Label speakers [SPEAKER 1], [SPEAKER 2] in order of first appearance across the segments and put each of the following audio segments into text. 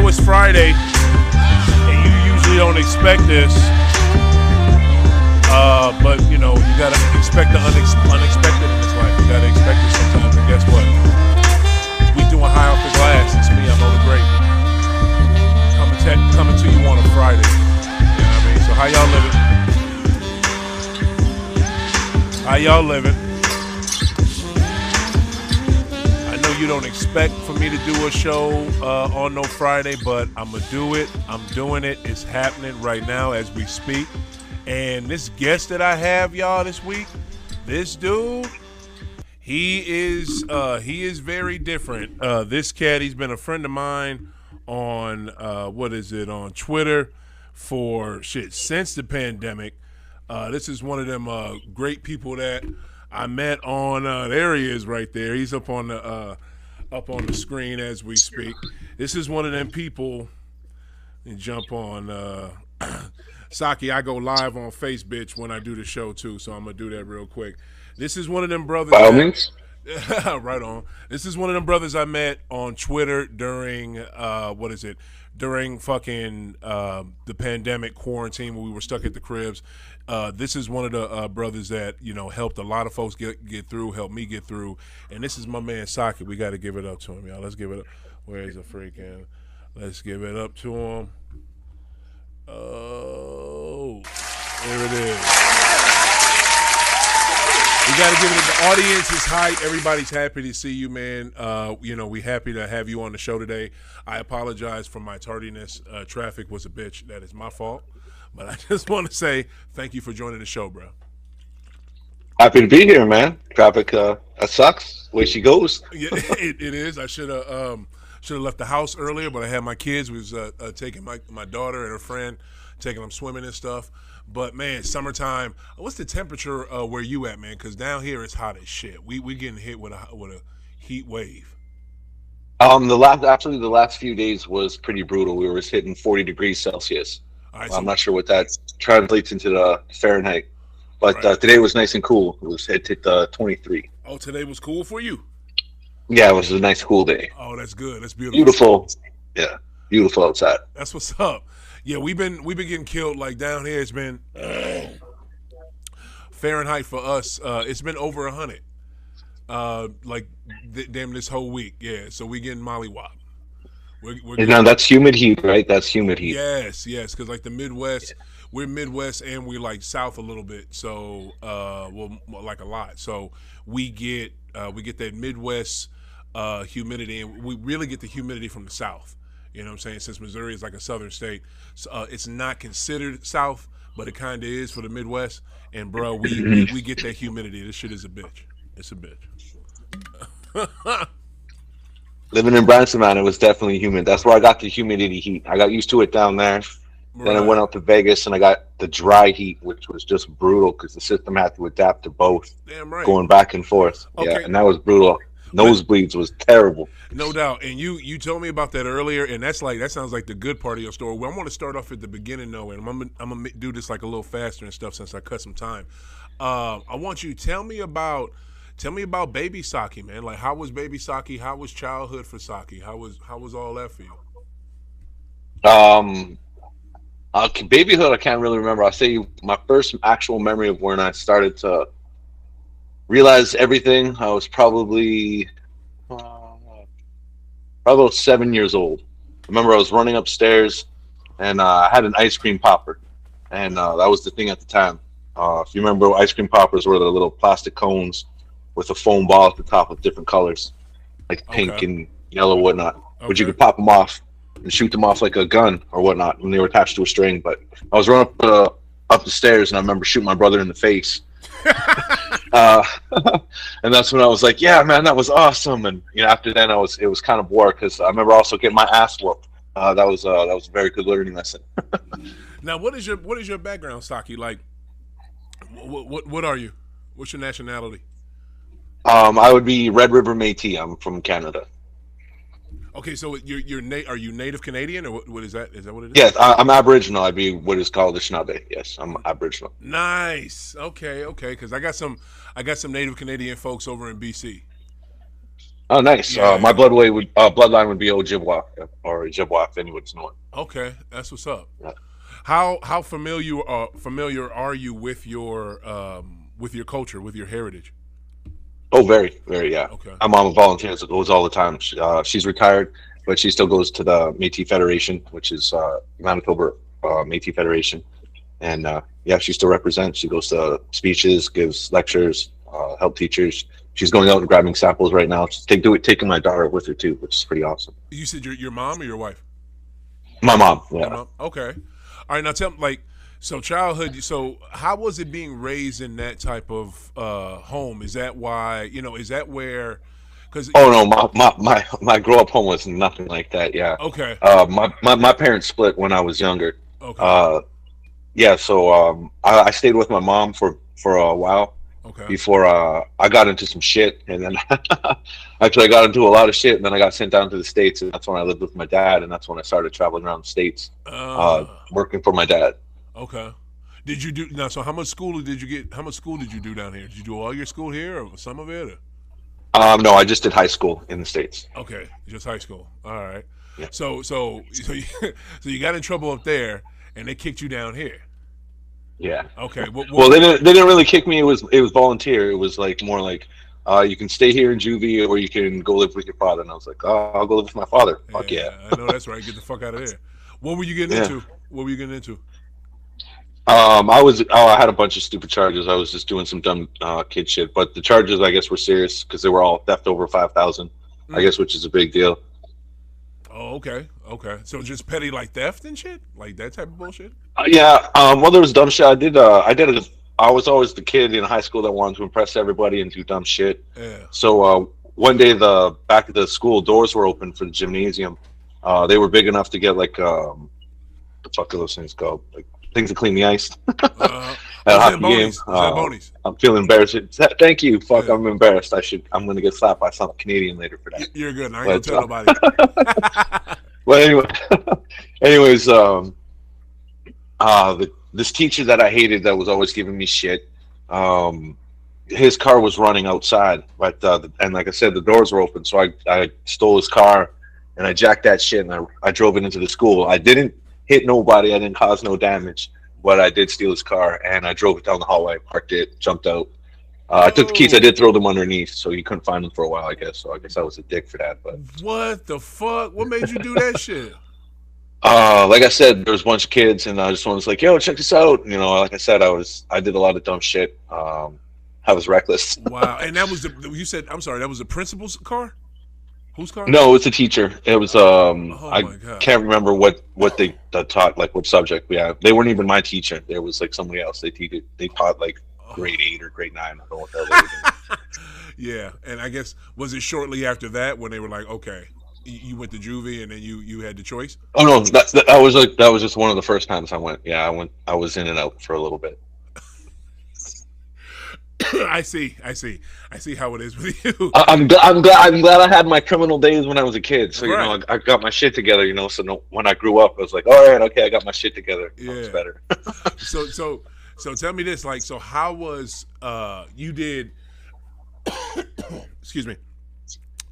[SPEAKER 1] it's Friday, and you usually don't expect this, but you know you gotta expect the unexpected in this life. You gotta expect it sometimes, and guess what? We doing high off the glass. It's me. I'm Ola Great. Coming to you on a Friday. You know what I mean? So how y'all living? How y'all living? I know you don't expect for me to do a show on no Friday, but I'm going to do it. I'm doing it. It's happening right now as we speak. And this guest that I have, y'all, this week, this dude, he is very different. This cat, he's been a friend of mine on, on Twitter for since the pandemic. This is one of them great people that I met on. There he is, right there. He's up on the screen as we speak. This is one of them people. And jump on Saki. I go live on Facebook when I do the show too, so I'm gonna do that real quick. This is one of them brothers.
[SPEAKER 2] By all means.
[SPEAKER 1] Right on. This is one of them brothers I met on Twitter during during fucking the pandemic quarantine when we were stuck at the cribs. This is one of the brothers that, you know, helped a lot of folks get through, helped me get through. And this is my man Saki. We got to give it up to him, y'all. Let's give it up. Where's the freaking? Let's give it up to him. Oh, there it is. We got to give it. The audience is hype. Everybody's happy to see you, man. You know, we happy to have you on the show today. I apologize for my tardiness. Traffic was a bitch. That is my fault. But I just want to say thank you for joining the show, bro.
[SPEAKER 2] Happy to be here, man. Traffic, that sucks. Way she goes.
[SPEAKER 1] Yeah, it is. I should have left the house earlier, but I had my kids. We was taking my daughter and her friend, taking them swimming and stuff. But man, summertime. What's the temperature where you at, man? Because down here it's hot as shit. We getting hit with a heat wave.
[SPEAKER 2] The last few days was pretty brutal. We were hitting 40 degrees Celsius.
[SPEAKER 1] Right,
[SPEAKER 2] I'm not sure what that translates into the Fahrenheit, but
[SPEAKER 1] right.
[SPEAKER 2] Today was nice and cool. It hit 23.
[SPEAKER 1] Oh, today was cool for you.
[SPEAKER 2] Yeah, it was a nice cool day.
[SPEAKER 1] Oh, that's good. That's beautiful.
[SPEAKER 2] Beautiful. Yeah, beautiful outside.
[SPEAKER 1] That's what's up. Yeah, we've been getting killed. Like down here, it's been Fahrenheit for us. It's been over 100. Damn this whole week. Yeah, so we getting mollywop.
[SPEAKER 2] Now that's humid heat, right? That's humid heat.
[SPEAKER 1] Yes, because like the Midwest, we're Midwest and we're like South a little bit. So, like a lot. So we get that Midwest humidity, and we really get the humidity from the South. You know what I'm saying? Since Missouri is like a southern state, so, it's not considered South, but it kind of is for the Midwest. And bro, we get that humidity. This shit is a bitch. It's a bitch.
[SPEAKER 2] Living in Branson, man, it was definitely humid. That's where I got the humidity heat. I got used to it down there. Right. Then I went out to Vegas and I got the dry heat, which was just brutal because the system had to adapt to both.
[SPEAKER 1] Damn right.
[SPEAKER 2] Going back and forth. Okay. Yeah, and that was brutal. Nosebleeds was terrible.
[SPEAKER 1] No doubt. And you told me about that earlier, and that sounds like the good part of your story. Well, I want to start off at the beginning though, and I'm gonna do this like a little faster and stuff since I cut some time. I want you to tell me about baby Saki, man. Like, how was baby Saki? How was childhood for Saki? How was all that for you?
[SPEAKER 2] Babyhood, I can't really remember. I'll say my first actual memory of when I started to realize everything. I was probably 7 years old. I remember I was running upstairs and I had an ice cream popper, and that was the thing at the time. If you remember, ice cream poppers were the little plastic cones with a foam ball at the top with different colors, like pink and yellow, whatnot. Okay. But you could pop them off and shoot them off like a gun or whatnot when they were attached to a string. But I was running up the stairs, and I remember shooting my brother in the face. And that's when I was like, "Yeah, man, that was awesome." And after then, it was kind of bored because I remember also getting my ass whooped. That was a very good learning lesson.
[SPEAKER 1] Now, what is your background, Saki? Like, what are you? What's your nationality?
[SPEAKER 2] I would be Red River Métis. I'm from Canada.
[SPEAKER 1] Okay, so are you Native Canadian, or what is that? Is that what it is?
[SPEAKER 2] Yes, I'm Aboriginal. I'd be what is called Anishinaabe. Yes, I'm Aboriginal.
[SPEAKER 1] Nice. Okay, because I got some Native Canadian folks over in BC.
[SPEAKER 2] Oh, nice. My
[SPEAKER 1] Yeah.
[SPEAKER 2] bloodline would be Ojibwa or Ojibwa, if anyone's know it.
[SPEAKER 1] Okay, that's what's up.
[SPEAKER 2] Yeah.
[SPEAKER 1] How familiar are you with your culture, with your heritage?
[SPEAKER 2] Oh, very, very, yeah.
[SPEAKER 1] Okay.
[SPEAKER 2] My mom volunteers, goes all the time. She's retired, but she still goes to the Métis Federation, which is Manitoba Métis Federation, and yeah, she still represents. She goes to speeches, gives lectures, help teachers. She's going out and grabbing samples right now. She's taking my daughter with her too, which is pretty awesome.
[SPEAKER 1] You said your mom or your wife?
[SPEAKER 2] My mom,
[SPEAKER 1] Your
[SPEAKER 2] yeah.
[SPEAKER 1] mom. Okay. All right. Now tell me, like, so childhood. So how was it being raised in that type of home? Is that why Is that where? Because
[SPEAKER 2] Oh no, my grow up home was nothing like that. Yeah,
[SPEAKER 1] okay,
[SPEAKER 2] my parents split when I was younger.
[SPEAKER 1] okay,
[SPEAKER 2] Uh, yeah, so I stayed with my mom for a while
[SPEAKER 1] okay.
[SPEAKER 2] before I got into some shit, and then actually I got into a lot of shit, and then I got sent down to the States, and that's when I lived with my dad, and that's when I started traveling around the States,
[SPEAKER 1] Uh,
[SPEAKER 2] working for my dad.
[SPEAKER 1] okay. Did you do now? So how much school did you get? How much school did you do down here? Did you do all your school here, or some of it? Or?
[SPEAKER 2] No, I just did high school in the States.
[SPEAKER 1] Okay, just high school. All right.
[SPEAKER 2] Yeah.
[SPEAKER 1] So you, so you got in trouble up there, and they kicked you down here.
[SPEAKER 2] Yeah.
[SPEAKER 1] Okay.
[SPEAKER 2] Well, they didn't really kick me. It was volunteer. It was like more like you can stay here in juvie or you can go live with your father. And I was like, oh, I'll go live with my father. Fuck yeah.
[SPEAKER 1] Yeah, I know that's right. Get the fuck out of there. What were you getting
[SPEAKER 2] Yeah.
[SPEAKER 1] into? What were you getting into?
[SPEAKER 2] I had a bunch of stupid charges. I was just doing some dumb kid shit, but the charges I guess were serious because they were all theft over 5,000. I
[SPEAKER 1] Mm.
[SPEAKER 2] guess, which is a big deal.
[SPEAKER 1] Oh, okay, okay. So just petty like theft and shit, like that type of bullshit.
[SPEAKER 2] Yeah. Well, there was dumb shit. I was always the kid in high school that wanted to impress everybody and do dumb shit.
[SPEAKER 1] Yeah.
[SPEAKER 2] So one day the back of the school doors were open for the gymnasium. They were big enough to get like the fuck are those things called? Like things to clean the ice
[SPEAKER 1] Uh,
[SPEAKER 2] at a
[SPEAKER 1] oh,
[SPEAKER 2] hockey game.
[SPEAKER 1] Zambonis.
[SPEAKER 2] I'm feeling embarrassed. Thank you. Fuck,
[SPEAKER 1] Yeah.
[SPEAKER 2] I'm embarrassed. I'm gonna get slapped by some Canadian later for that.
[SPEAKER 1] You're good. I ain't gonna
[SPEAKER 2] But
[SPEAKER 1] tell nobody.
[SPEAKER 2] well, anyway, anyways, this teacher that I hated that was always giving me shit. His car was running outside, but and like I said, the doors were open, so I stole his car and I jacked that shit and I drove it into the school. I didn't hit nobody, I didn't cause no damage, but I did steal his car and I drove it down the hallway, parked it, jumped out. I took the keys. I
[SPEAKER 1] Oh,
[SPEAKER 2] did throw them underneath, so you couldn't find them for a while, I guess. So I guess I was a dick for that. But
[SPEAKER 1] what the fuck? What made you do that shit?
[SPEAKER 2] like I said, there was a bunch of kids, and I just was like, "Yo, check this out." Like I said, I did a lot of dumb shit. I was reckless.
[SPEAKER 1] Wow. And that was you said. I'm sorry. That was the principal's car. Whose car?
[SPEAKER 2] No, it was a teacher. It was
[SPEAKER 1] Oh
[SPEAKER 2] I
[SPEAKER 1] my god.
[SPEAKER 2] can't remember what they taught, like what subject we had. They weren't even my teacher. There was like somebody else. They taught like grade 8 or grade 9. I don't know what that was.
[SPEAKER 1] Yeah, and I guess was it shortly after that when they were like, okay, you went to juvie and then you had the choice.
[SPEAKER 2] Oh no, that was just one of the first times I went. Yeah, I went. I was in and out for a little bit.
[SPEAKER 1] I see how it is with you.
[SPEAKER 2] I'm glad I had my criminal days when I was a kid. So
[SPEAKER 1] Right.
[SPEAKER 2] I got my shit together. So no, when I grew up, I was like, all right, okay, I got my shit together. It's
[SPEAKER 1] Yeah.
[SPEAKER 2] better.
[SPEAKER 1] So tell me this, like, so how was you did excuse me,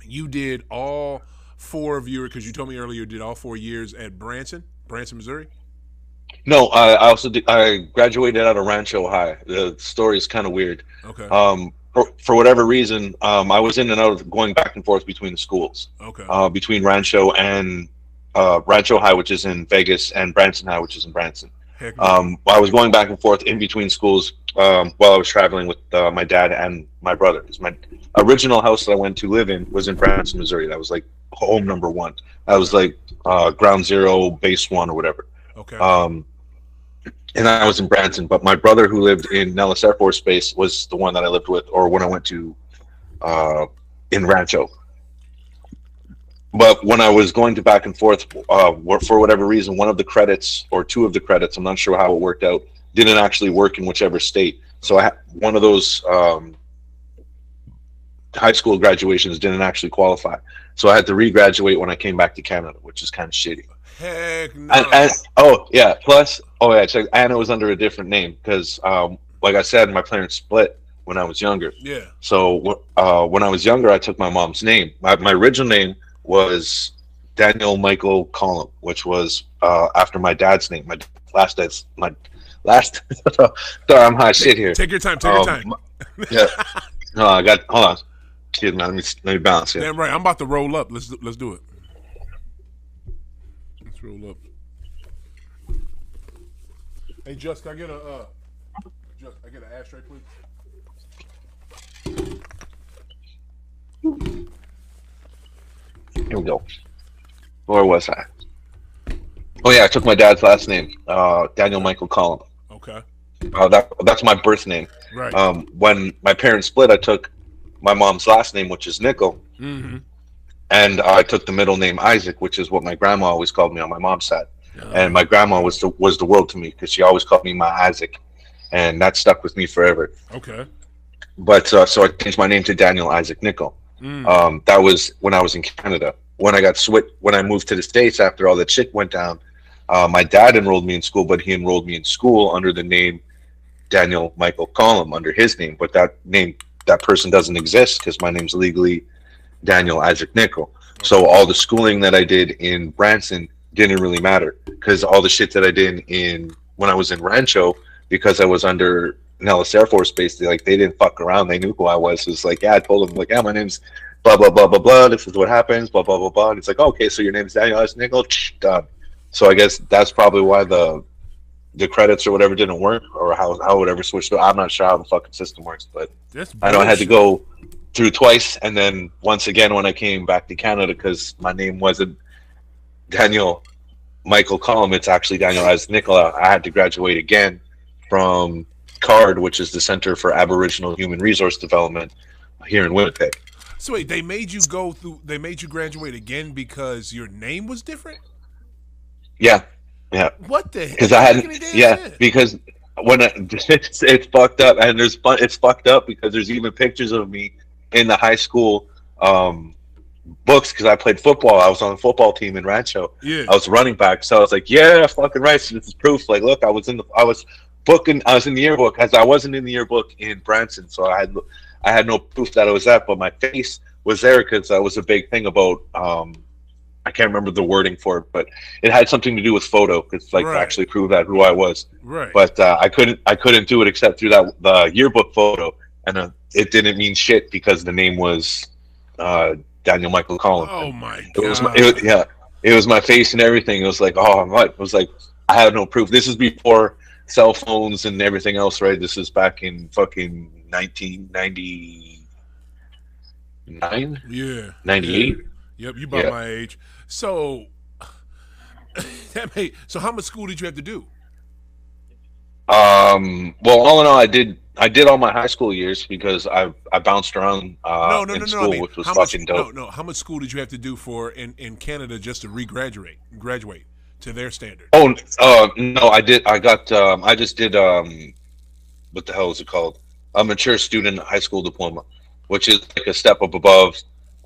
[SPEAKER 1] you did all four of your, because you told me earlier you did all 4 years at Branson, Missouri.
[SPEAKER 2] No, I also did, I graduated out of Rancho High. The story is kind of weird.
[SPEAKER 1] Okay.
[SPEAKER 2] For whatever reason, I was in and out of going back and forth between the schools,
[SPEAKER 1] Okay.
[SPEAKER 2] between Rancho and Rancho High, which is in Vegas, and Branson High, which is in Branson.
[SPEAKER 1] Heck no.
[SPEAKER 2] I was going back and forth in between schools while I was traveling with my dad and my brother. 'Cause my original house that I went to live in was in Branson, Missouri. That was like home number one. That was like ground zero, base one, or whatever.
[SPEAKER 1] Okay.
[SPEAKER 2] And I was in Branson, but my brother who lived in Nellis Air Force Base was the one that I lived with, or when I went to in Rancho. But when I was going to back and forth, for whatever reason, one of the credits or two of the credits, I'm not sure how it worked out, didn't actually work in whichever state. So I had one of those high school graduations didn't actually qualify. So I had to regraduate when I came back to Canada, which is kind of shitty.
[SPEAKER 1] Heck no.
[SPEAKER 2] And oh yeah, plus check, and it was under a different name because like I said, my parents split. when I was younger.
[SPEAKER 1] Yeah.
[SPEAKER 2] So when I was younger, I took my mom's name. My original name was Daniel Michael Collum, which was after my dad's name. My last. Sorry, I'm hot shit here.
[SPEAKER 1] Take your time. Take your time.
[SPEAKER 2] Yeah. No, I got. Hold on. Excuse me. Let me bounce here.
[SPEAKER 1] Damn right. I'm about to roll up. Let's do it. Let's roll up. Hey, Just, can I get a an ashtray, please?
[SPEAKER 2] Here we go. Where was I? Oh yeah, I took my dad's last name, Daniel Michael Collum.
[SPEAKER 1] Okay.
[SPEAKER 2] That's my birth name.
[SPEAKER 1] Right.
[SPEAKER 2] When my parents split, I took my mom's last name, which is Nickel,
[SPEAKER 1] Mm-hmm.
[SPEAKER 2] and I took the middle name Isaac, which is what my grandma always called me on my mom's side. And my grandma was the world to me because she always called me my Isaac, and that stuck with me forever.
[SPEAKER 1] Okay.
[SPEAKER 2] But so I changed my name to Daniel Isaac Nickel. That was when I was in Canada. When I moved to the States after all that shit went down, my dad enrolled me in school, but he enrolled me in school under the name Daniel Michael Collum, under his name. But that person doesn't exist because my name's legally Daniel Isaac Nickel. Okay. So all the schooling that I did in Branson didn't really matter because all the shit that I did when I was in Rancho, because I was under Nellis Air Force Base, they didn't fuck around. They knew who I was. It was like, yeah, I told them, like, yeah, my name's blah blah blah blah blah. This is what happens. Blah blah blah blah. And it's like, okay, so your name's Daniel S. Nickel. Done. So I guess that's probably why the credits or whatever didn't work, or how whatever switched. I'm not sure how the fucking system works, but I know I had to go through twice, and then once again when I came back to Canada because my name wasn't Daniel Michael Collum. It's actually Daniel S. Nickel. I had to graduate again from CARD, which is the Center for Aboriginal Human Resource Development here in Winnipeg.
[SPEAKER 1] So wait, they made you graduate again because your name was different?
[SPEAKER 2] Yeah.
[SPEAKER 1] What the hell?
[SPEAKER 2] Because because when it's fucked up, and it's fucked up because there's even pictures of me in the high school books because I played football. I was on the football team in Rancho.
[SPEAKER 1] Yeah.
[SPEAKER 2] I was running back, so I was like, yeah, fucking right. So this is proof. Like, look, I was in the yearbook, as I wasn't in the yearbook in Branson, so I had no proof that I was that, but my face was there because that was a big thing about I can't remember the wording for it, but it had something to do with photo because to actually prove that who I was.
[SPEAKER 1] Right.
[SPEAKER 2] But I couldn't do it except through the yearbook photo, and it didn't mean shit because the name was Daniel Michael Collum.
[SPEAKER 1] Oh my god!
[SPEAKER 2] It was my face and everything. It was like, it was like I had no proof. This is before cell phones and everything else, right? This is back in fucking 1999.
[SPEAKER 1] Yeah.
[SPEAKER 2] 98.
[SPEAKER 1] Yeah. Yep, you about my age. So so how much school did you have to do?
[SPEAKER 2] Well, all in all, I did all my high school years because I bounced around in school, which was fucking dope.
[SPEAKER 1] No. How much school did you have to do in Canada just to graduate to their standard?
[SPEAKER 2] Oh, no, I just did what the hell is it called? A mature student high school diploma, which is like a step up above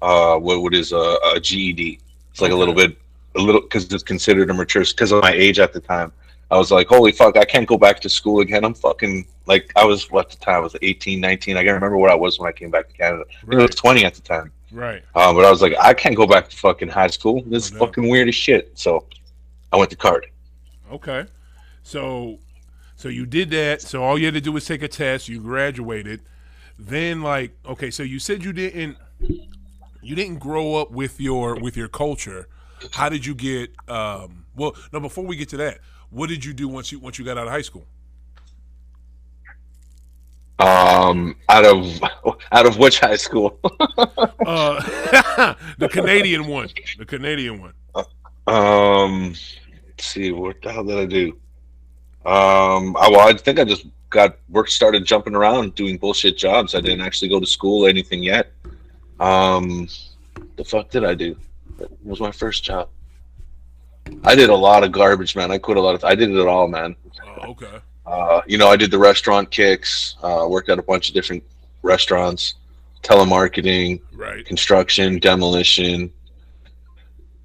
[SPEAKER 2] what is a GED. It's like a little because it's considered a mature because of my age at the time. I was like, holy fuck, I can't go back to school again. I'm fucking, like, I was, what the time? I was 18, 19. I can't remember what I was when I came back to Canada. Right. I was 20 at the time.
[SPEAKER 1] Right.
[SPEAKER 2] But I was like, I can't go back to fucking high school. This is fucking weird as shit. So I went to CARD.
[SPEAKER 1] Okay. So you did that. So all you had to do was take a test. You graduated. Then, like, okay, so you said you didn't grow up with your culture. How did you get, well, no, before we get to that, what did you do once you got out of high school?
[SPEAKER 2] Out of which high school?
[SPEAKER 1] The Canadian one. The Canadian one.
[SPEAKER 2] Let's see, what the hell did I do? I think I just started jumping around doing bullshit jobs. I didn't actually go to school or anything yet. The fuck did I do? What was my first job? I did a lot of garbage, man. I did it all, man.
[SPEAKER 1] Oh, okay.
[SPEAKER 2] I did the restaurant kicks, worked at a bunch of different restaurants, telemarketing,
[SPEAKER 1] right,
[SPEAKER 2] construction, demolition.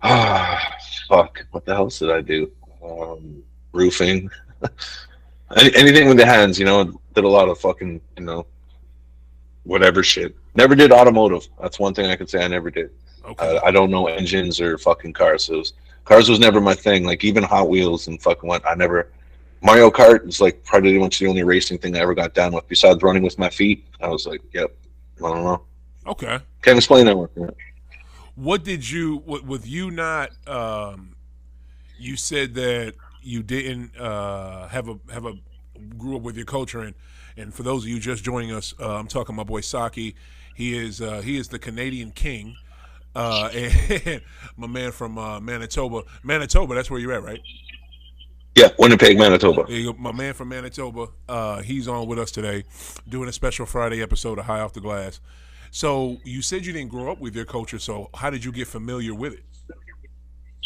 [SPEAKER 2] Fuck. What the hell did I do? Roofing. Anything with the hands, did a lot of fucking, whatever shit. Never did automotive. That's one thing I can say I never did.
[SPEAKER 1] Okay.
[SPEAKER 2] I don't know engines or fucking cars. Cars was never my thing. Like even Hot Wheels and fucking what. I never. Mario Kart is like pretty much the only racing thing I ever got down with. Besides running with my feet, I was like, yep. I don't know.
[SPEAKER 1] Okay.
[SPEAKER 2] Can't explain that one. Yeah.
[SPEAKER 1] What did you with you not? You said that you didn't have a grew up with your culture, and for those of you just joining us, I'm talking my boy Saki. He is the Canadian king, and my man from Manitoba. Manitoba, that's where you're at, right?
[SPEAKER 2] Yeah, Winnipeg, Manitoba.
[SPEAKER 1] There you go. My man from Manitoba. He's on with us today, doing a special Friday episode of High Off the Glass. So you said you didn't grow up with your culture. So how did you get familiar with it?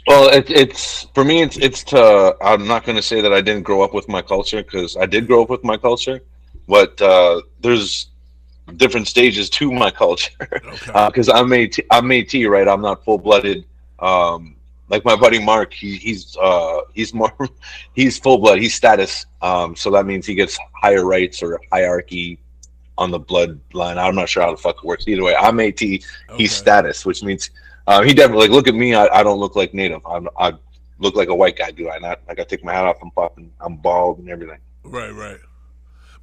[SPEAKER 2] Well, it's for me. It's to. I'm not going to say that I didn't grow up with my culture because I did grow up with my culture, but there's different stages to my culture.
[SPEAKER 1] Okay.
[SPEAKER 2] Because I'm Métis, right? I'm not full blooded. Like my buddy Mark, he's more he's full blood. He's status. So that means he gets higher rights or hierarchy on the bloodline. I'm not sure how the fuck it works. Either way, I'm Métis. He's
[SPEAKER 1] Okay.
[SPEAKER 2] status, which means he definitely like look at me. I don't look like native. I look like a white guy. Do I not? Like I take my hat off. I'm bald and everything.
[SPEAKER 1] Right. Right.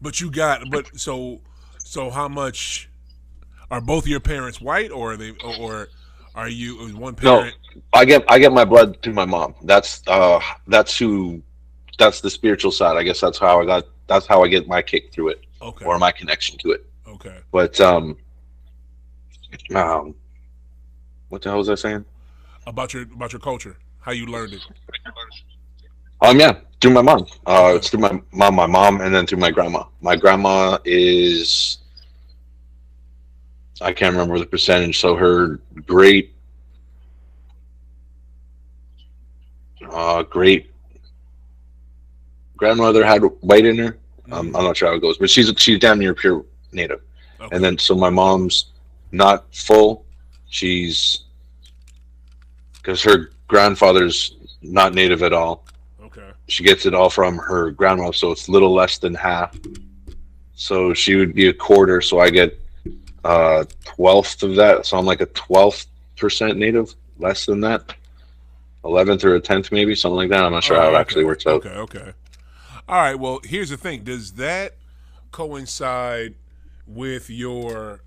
[SPEAKER 1] But you got. But so how much are both your parents white, or are they, or are you is one
[SPEAKER 2] No,
[SPEAKER 1] parent?
[SPEAKER 2] I get my blood through my mom. That's who that's the spiritual side. I guess that's how I get my kick through it
[SPEAKER 1] Okay.
[SPEAKER 2] or my connection to it.
[SPEAKER 1] Okay.
[SPEAKER 2] But um what the hell was I saying?
[SPEAKER 1] About your culture, how you learned it.
[SPEAKER 2] Yeah, through my mom.
[SPEAKER 1] Okay.
[SPEAKER 2] It's through my mom, and then through my grandma. My grandma is I can't remember the percentage. So her great grandmother had white in her.
[SPEAKER 1] Mm.
[SPEAKER 2] I'm not sure how it goes, but she's damn near pure native. And
[SPEAKER 1] Okay.
[SPEAKER 2] then so my mom's not full. She's because her grandfather's not native at all.
[SPEAKER 1] Okay.
[SPEAKER 2] She gets it all from her grandma, so it's a little less than half. So she would be a quarter. So I get 12th of that. So I'm like a 12% native, less than that, 11th or a 10th maybe, something like that. I'm not sure how it
[SPEAKER 1] Oh,
[SPEAKER 2] actually
[SPEAKER 1] okay.
[SPEAKER 2] works out.
[SPEAKER 1] Okay. Okay. All right. Well, here's the thing. Does that coincide with your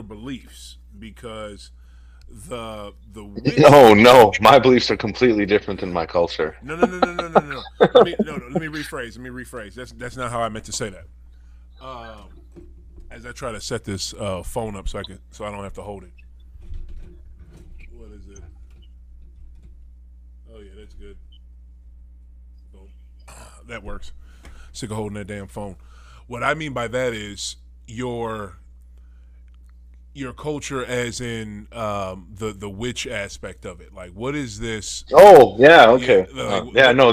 [SPEAKER 1] beliefs? Because the witch.
[SPEAKER 2] No, no, my beliefs are completely different than my culture.
[SPEAKER 1] No, no, no, no, no, no, no. Let me no, no. Let me rephrase. Let me rephrase. That's not how I meant to say that. Um, as I try to set this phone up so I don't have to hold it. What is it? Oh yeah, that's good. Boom. That works. Sick of holding that damn phone. What I mean by that is your culture, as in the witch aspect of it. Like, what is this?
[SPEAKER 2] Oh, yeah,
[SPEAKER 1] Yeah,
[SPEAKER 2] okay. Yeah, no,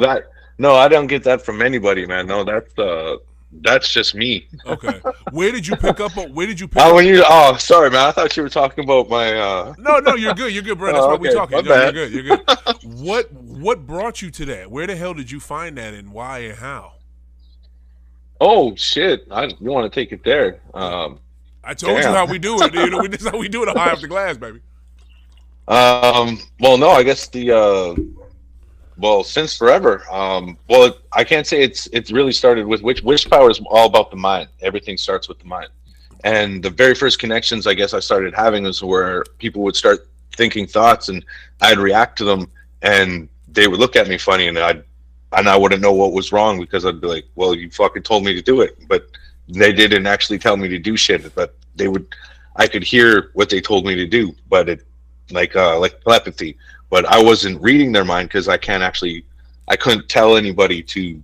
[SPEAKER 2] no, I don't get that from anybody, man. No, that's just me.
[SPEAKER 1] okay. Where did you pick up? Where did you pick up?
[SPEAKER 2] Sorry, man. I thought you were talking about my.
[SPEAKER 1] No, no, you're good. You're good, bro. That's why we're
[SPEAKER 2] Okay, my
[SPEAKER 1] talking. No, you're
[SPEAKER 2] bad.
[SPEAKER 1] good. You're good. What brought you to that? Where the hell did you find that, and why and how?
[SPEAKER 2] Oh shit! You want to take it there?
[SPEAKER 1] I told you
[SPEAKER 2] Damn.
[SPEAKER 1] how we do it. You know, this is how we do it. High off the glass, baby.
[SPEAKER 2] Well, no, I guess well, since forever. Well, I can't say it's really started with which power is all about the mind. Everything starts with the mind, and the very first connections I guess I started having was where people would start thinking thoughts, and I'd react to them, and they would look at me funny, and I wouldn't know what was wrong because I'd be like, well, you fucking told me to do it, but they didn't actually tell me to do shit, but I could hear what they told me to do, but it like telepathy, but I wasn't reading their mind because I couldn't tell anybody to,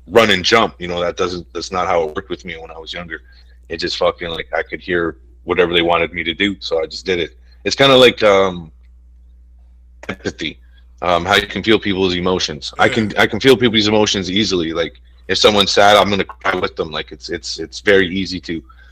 [SPEAKER 2] run and jump. That's not how it worked with me when I was younger. It just fucking like I could hear whatever they wanted me to do, so I just did it. It's kind of like empathy, how you can feel people's emotions. I
[SPEAKER 1] Yeah.
[SPEAKER 2] can feel people's emotions easily. Like if someone's sad, I'm gonna cry with them. Like it's very easy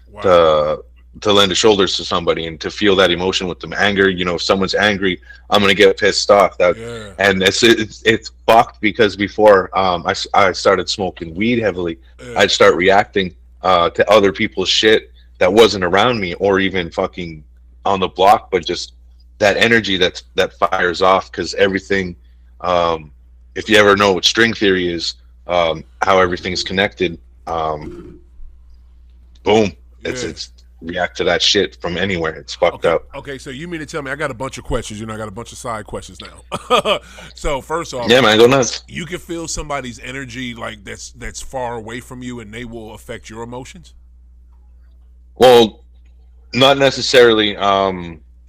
[SPEAKER 1] Wow.
[SPEAKER 2] to to lend a shoulders to somebody and to feel that emotion with them. Anger, if someone's angry, I'm gonna get pissed off.
[SPEAKER 1] Yeah.
[SPEAKER 2] And it's fucked because before I started smoking weed heavily,
[SPEAKER 1] Yeah.
[SPEAKER 2] I'd start reacting to other people's shit that wasn't around me or even fucking on the block, but just that energy that fires off, because everything, if you ever know what string theory is, how everything's connected, boom, it's react to that shit from anywhere. It's fucked up.
[SPEAKER 1] Okay, so you mean to tell me, I got a bunch of questions. You know, I got a bunch of side questions now. So first off,
[SPEAKER 2] yeah, man, go nuts.
[SPEAKER 1] You can feel somebody's energy like that's far away from you, and they will affect your emotions.
[SPEAKER 2] Well, not necessarily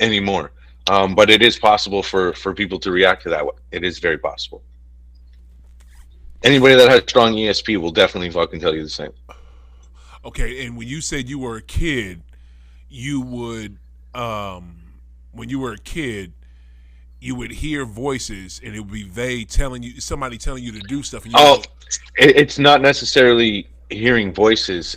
[SPEAKER 2] anymore, but it is possible for people to react to that way. It is very possible. Anybody that has strong ESP will definitely fucking tell you the same.
[SPEAKER 1] Okay, and when you said you were a kid, you would, when you were a kid, you would hear voices, and it would be they telling you, somebody telling you to do stuff. And
[SPEAKER 2] it's not necessarily hearing voices.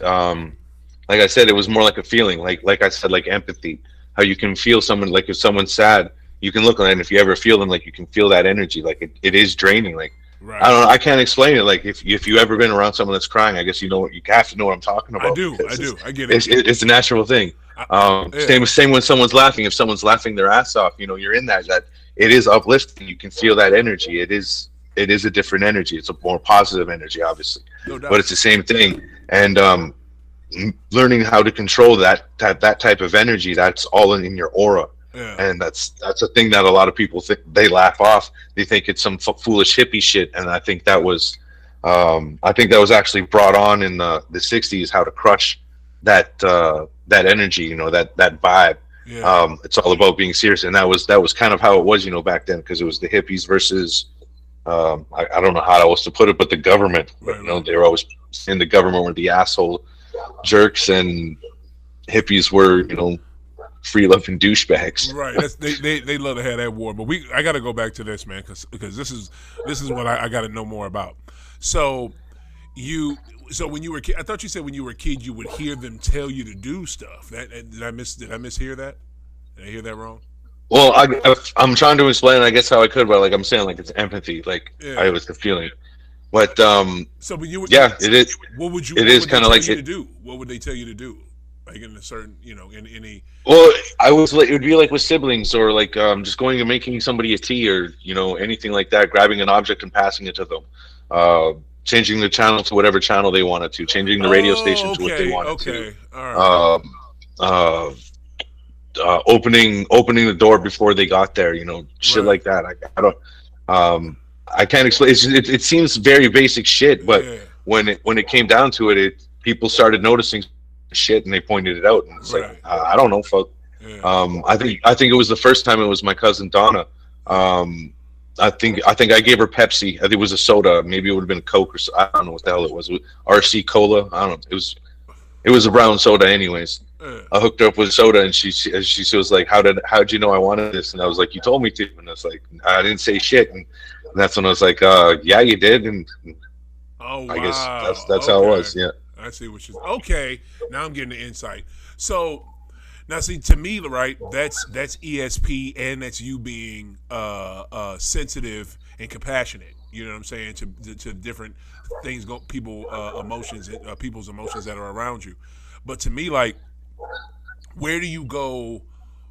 [SPEAKER 2] Like I said, it was more like a feeling. Like I said, like empathy. How you can feel someone, like if someone's sad, you can look at it, and if you ever feel them, like you can feel that energy. Like it is draining. Like
[SPEAKER 1] right.
[SPEAKER 2] I don't know. I can't explain it. Like if you ever been around someone that's crying, I guess you have to know what I'm talking about.
[SPEAKER 1] I do. I get it.
[SPEAKER 2] It's a natural thing. Same when someone's laughing. If someone's laughing their ass off, you're in that it is uplifting. You can feel that energy. It is a different energy. It's a more positive energy, obviously,
[SPEAKER 1] no doubt.
[SPEAKER 2] But it's the same thing. And learning how to control that type of energy, that's all in your aura.
[SPEAKER 1] Yeah.
[SPEAKER 2] And that's a thing that a lot of people think, they laugh off. They think it's some foolish hippie shit, and I think that was actually brought on in the 60s, how to crush that energy, that vibe.
[SPEAKER 1] Yeah.
[SPEAKER 2] It's all about being serious, and that was kind of how it was, back then, because it was the hippies versus I don't know how else to put it, but the government.
[SPEAKER 1] Right.
[SPEAKER 2] They were always saying the government were the asshole jerks, and hippies were free loving douchebags.
[SPEAKER 1] Right. They love to have that war, but I got to go back to this, man, because this is what I got to know more about. So when you were a kid, I thought you said when you were a kid you would hear them tell you to do stuff. Did I mishear that? Did I hear that wrong?
[SPEAKER 2] Well, I'm trying to explain, I guess, how I could, but like I'm saying, like it's empathy. Like I was the feeling. But
[SPEAKER 1] so when you were,
[SPEAKER 2] it is.
[SPEAKER 1] What would you?
[SPEAKER 2] It
[SPEAKER 1] what
[SPEAKER 2] is
[SPEAKER 1] would
[SPEAKER 2] kind of like
[SPEAKER 1] you to do. What would they tell you to do? Like in a certain, in any.
[SPEAKER 2] Well, I was like, it would be like with siblings, or like just going and making somebody a tea, or anything like that. Grabbing an object and passing it to them. Changing the channel to whatever channel they wanted to. Changing the radio station to what they wanted to.
[SPEAKER 1] All right.
[SPEAKER 2] Opening the door before they got there. Shit
[SPEAKER 1] right.
[SPEAKER 2] like that. I don't. I can't explain. It seems very basic shit, but when it came down to it, people started noticing shit, and they pointed it out, and it's
[SPEAKER 1] right.
[SPEAKER 2] like I don't know, fuck.
[SPEAKER 1] Yeah.
[SPEAKER 2] I think it was the first time it was my cousin Donna. I think I gave her Pepsi. I think it was a soda. Maybe it would have been a Coke, or I don't know what the hell it was. RC Cola. I don't know. It was a brown soda, anyways. I hooked her up with soda, and she was like, how'd you know I wanted this? And I was like, you told me to. And I was like, I didn't say shit. And that's when I was like, yeah, you did. And
[SPEAKER 1] oh, wow.
[SPEAKER 2] I guess that's how it was. Yeah.
[SPEAKER 1] I see what you're. Okay, now I'm getting the insight. So now, see, to me, right, that's ESP, and that's you being sensitive and compassionate. You know what I'm saying, to different things, people's emotions that are around you. But to me, like, where do you go?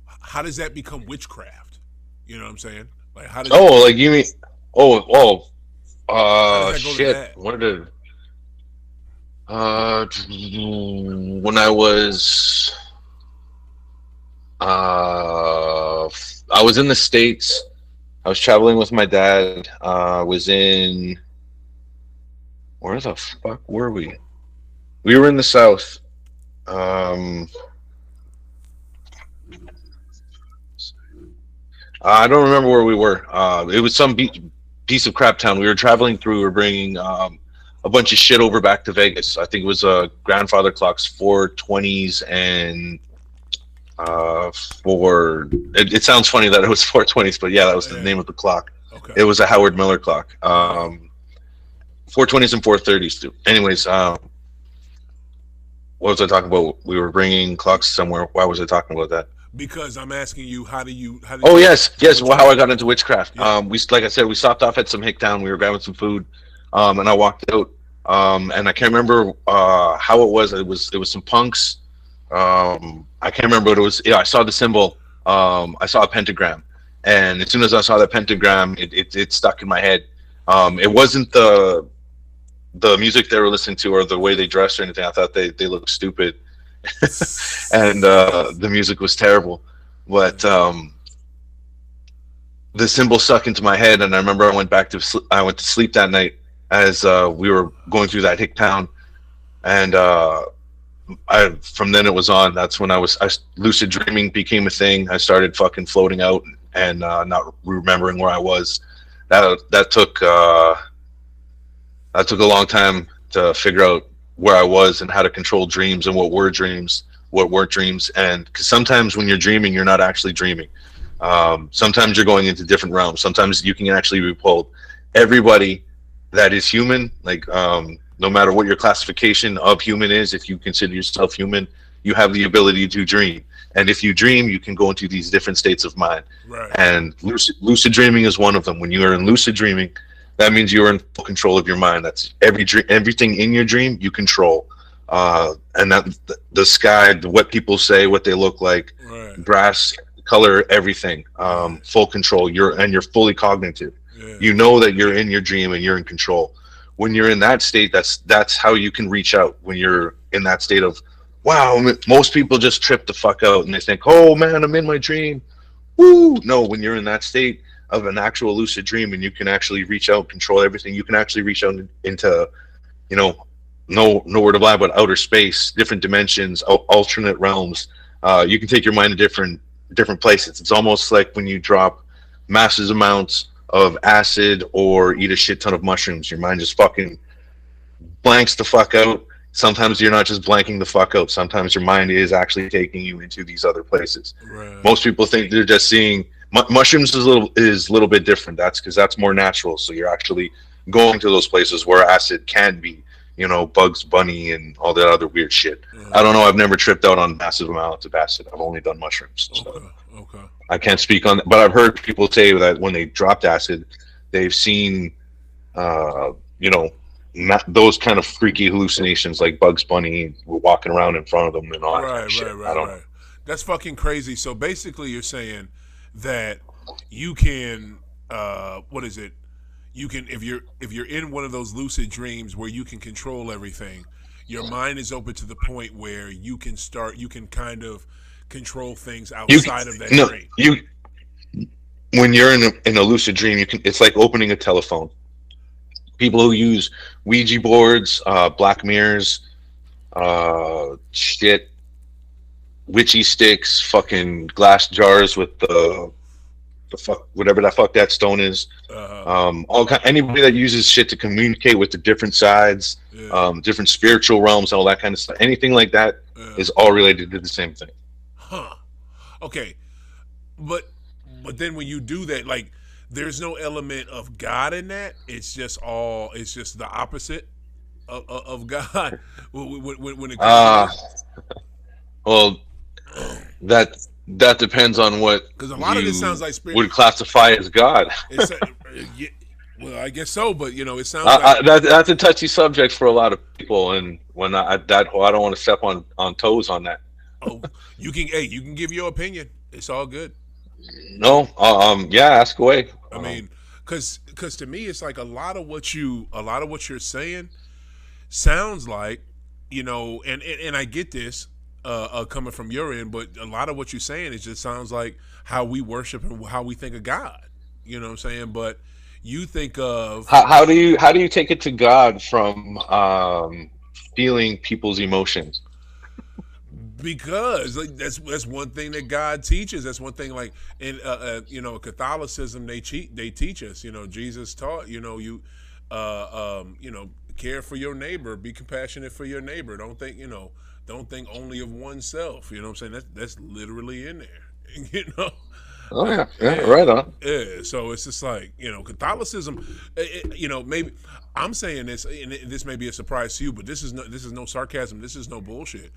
[SPEAKER 1] How does that become witchcraft? You know what I'm saying? Like, how does?
[SPEAKER 2] Oh, like you mean? Oh, shit. What did? When I was in the States. I was traveling with my dad. Was in, where the fuck were we? We were in the South. I don't remember where we were. It was some piece of crap town. We were traveling through. We were bringing a bunch of shit over back to Vegas. I think it was grandfather clocks, 420s, and it sounds funny that it was 420s, but yeah, that was the name of the clock.
[SPEAKER 1] Okay.
[SPEAKER 2] It was a Howard Miller clock. 420s and 430s too. Anyways, what was I talking about? We were bringing clocks somewhere. Why was I talking about that?
[SPEAKER 1] Because I'm asking you, how do you?
[SPEAKER 2] Oh, yes. Well, how I got into witchcraft.
[SPEAKER 1] Yeah.
[SPEAKER 2] Like I said, we stopped off at some hick town. We were grabbing some food, and I walked out. And I can't remember how it was. It was some punks, I can't remember what it was. Yeah, I saw the symbol. I saw a pentagram, and as soon as I saw that pentagram, it stuck in my head. It wasn't the music they were listening to or the way they dressed or anything. I thought they looked stupid, and the music was terrible. But the symbol stuck into my head, and I remember I went to sleep that night as we were going through that hick town, and I from then it was on. That's when lucid dreaming became a thing. I started fucking floating out and not remembering where I was. That took a long time to figure out where I was and how to control dreams and what were dreams, what weren't dreams. And because sometimes when you're dreaming, you're not actually dreaming. Sometimes you're going into different realms. Sometimes you can actually be pulled. Everybody that is human, like no matter what your classification of human is, if you consider yourself human, you have the ability to dream. And if you dream, you can go into these different states of mind.
[SPEAKER 1] Right.
[SPEAKER 2] And lucid dreaming is one of them. When you are in lucid dreaming, that means you are in full control of your mind. That's everything in your dream you control. And that the sky, what people say, what they look like,
[SPEAKER 1] right.
[SPEAKER 2] Grass, color, everything, full control. You're fully cognitive.
[SPEAKER 1] Yeah.
[SPEAKER 2] You know that you're in your dream and you're in control. When you're in that state, that's how you can reach out. When you're in that state of, wow, most people just trip the fuck out and they think, oh man, I'm in my dream. Woo! No, when you're in that state of an actual lucid dream and you can actually reach out, control everything, you can actually reach out into, nowhere to fly but outer space, different dimensions, alternate realms. You can take your mind to different places. It's almost like when you drop massive amounts of acid or eat a shit ton of mushrooms, your mind just fucking blanks the fuck out. Sometimes you're not just blanking the fuck out. Sometimes your mind is actually taking you into these other places.
[SPEAKER 1] Right.
[SPEAKER 2] Most people think they're just seeing mushrooms is a little bit different. That's because that's more natural. So you're actually going to those places where acid can be, Bugs Bunny and all that other weird shit. I don't know. I've never tripped out on massive amounts of acid. I've only done mushrooms. So.
[SPEAKER 1] Okay.
[SPEAKER 2] I can't speak on that, but I've heard people say that when they dropped acid, they've seen, those kind of freaky hallucinations like Bugs Bunny walking around in front of them and all that kind of shit.
[SPEAKER 1] Right. That's fucking crazy. So basically, you're saying that you can, what is it? You can, if you're in one of those lucid dreams where you can control everything, your mind is open to the point where you can kind of control things outside of that dream.
[SPEAKER 2] When you're in a lucid dream, it's like opening a telephone. People who use Ouija boards, black mirrors, witchy sticks, fucking glass jars with the fuck, whatever the fuck that stone is. Anybody that uses shit to communicate with the different sides, different spiritual realms, all that kind of stuff. Anything like that is all related to the same thing.
[SPEAKER 1] Huh. Okay. But then when you do that, like, there's no element of God in that. It's just the opposite of God. when it comes to
[SPEAKER 2] well, that depends on what,
[SPEAKER 1] because a lot of this sounds like
[SPEAKER 2] would classify as God.
[SPEAKER 1] Well, I guess so, but it sounds like
[SPEAKER 2] that's a touchy subject for a lot of people, and when I don't want to step on toes on that.
[SPEAKER 1] Oh, you can give your opinion. It's all good.
[SPEAKER 2] No, ask away.
[SPEAKER 1] I mean, because to me, it's like a lot of what you're saying sounds like, and I get this coming from your end, but a lot of what you're saying it just sounds like how we worship and how we think of God. You know what I'm saying? But you think of
[SPEAKER 2] how do you take it to God from feeling people's emotions?
[SPEAKER 1] Because that's one thing that God teaches. That's one thing, like in Catholicism, they teach us. Jesus taught. Care for your neighbor, be compassionate for your neighbor. Don't think only of oneself. You know what I'm saying? That's literally in there.
[SPEAKER 2] Oh yeah, right on.
[SPEAKER 1] Yeah, so it's just like Catholicism. Maybe I'm saying this, and this may be a surprise to you, but this is no sarcasm. This is no bullshit.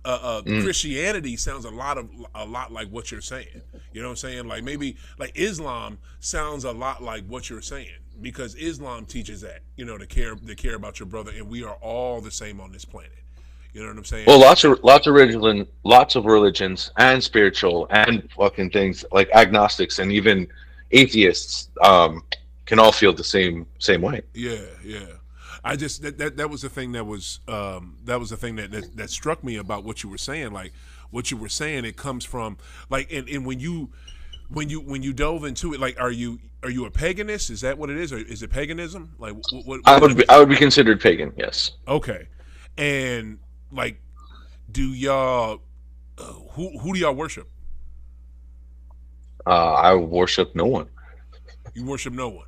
[SPEAKER 1] Christianity sounds a lot like what you're saying. You know what I'm saying? Like maybe like Islam sounds a lot like what you're saying, because Islam teaches that to care about your brother, and we are all the same on this planet. You know what I'm saying?
[SPEAKER 2] Well, lots of religions and spiritual and fucking things like agnostics and even atheists can all feel the same way.
[SPEAKER 1] Yeah, yeah. I just that was the thing that was the thing that struck me about what you were saying. Like what you were saying, it comes from like and when you dove into it, like are you a paganist? Is that what it is, or is it paganism? Like
[SPEAKER 2] I would be considered pagan. Yes.
[SPEAKER 1] okay, and like do y'all who do y'all worship?
[SPEAKER 2] I worship no one.
[SPEAKER 1] You worship no one.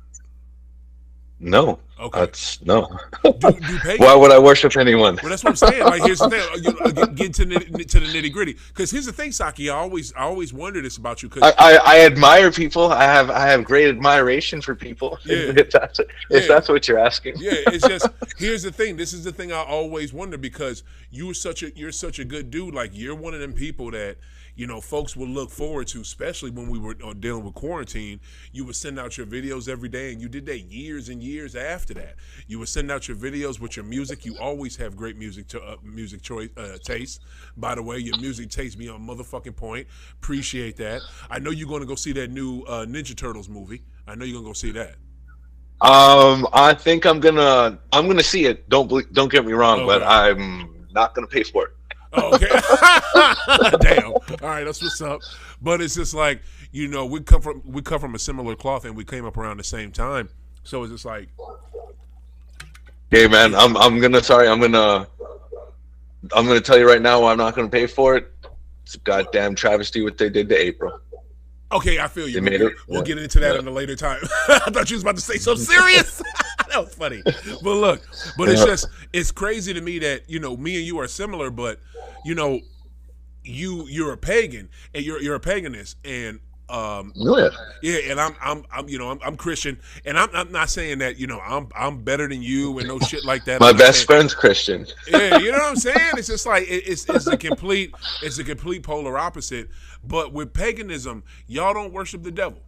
[SPEAKER 2] No,
[SPEAKER 1] Okay.
[SPEAKER 2] that's no.
[SPEAKER 1] Do
[SPEAKER 2] Why
[SPEAKER 1] pagan?
[SPEAKER 2] would I worship anyone?
[SPEAKER 1] Well, that's what I'm saying. Like, here's the thing. Get to the nitty gritty. Because here's the thing, Saki. I always wonder this about you. Because
[SPEAKER 2] I admire people. I have great admiration for people.
[SPEAKER 1] yeah,
[SPEAKER 2] If
[SPEAKER 1] yeah,
[SPEAKER 2] that's what you're asking.
[SPEAKER 1] yeah. It's just here's the thing. This is the thing I always wonder because you're such a good dude. Like you're one of them people that folks will look forward to, especially when we were dealing with quarantine. You would send out your videos every day, and you did that years and years after that. You would send out your videos with your music. You always have great music choice taste. By the way, your music taste be on motherfucking point. Appreciate that. I know you're going to go see that new Ninja Turtles movie. I know you're going to go see that.
[SPEAKER 2] I think I'm gonna see it. Don't get me wrong, but
[SPEAKER 1] Okay.
[SPEAKER 2] I'm not gonna pay for it.
[SPEAKER 1] Oh, okay. Damn. All right, that's what's up. But it's just like we come from a similar cloth, and we came up around the same time. So it's just like,
[SPEAKER 2] Hey man, I'm gonna tell you right now why I'm not gonna pay for it. It's a goddamn travesty what they did to April.
[SPEAKER 1] okay, I feel you.
[SPEAKER 2] They made it.
[SPEAKER 1] We'll
[SPEAKER 2] Yeah.
[SPEAKER 1] get into that
[SPEAKER 2] Yeah.
[SPEAKER 1] in a later time. I thought you was about to say something serious. That was funny. But look, it's crazy to me that me and you are similar, but you know you're a pagan and you're a paganist and
[SPEAKER 2] Yeah.
[SPEAKER 1] yeah, and I'm Christian, and I'm not saying that I'm better than you and no shit like that.
[SPEAKER 2] My
[SPEAKER 1] I'm not
[SPEAKER 2] best
[SPEAKER 1] saying,
[SPEAKER 2] friend's Christian.
[SPEAKER 1] yeah, you know what I'm saying? It's just like it's a complete polar opposite. But with paganism, y'all don't worship the devil.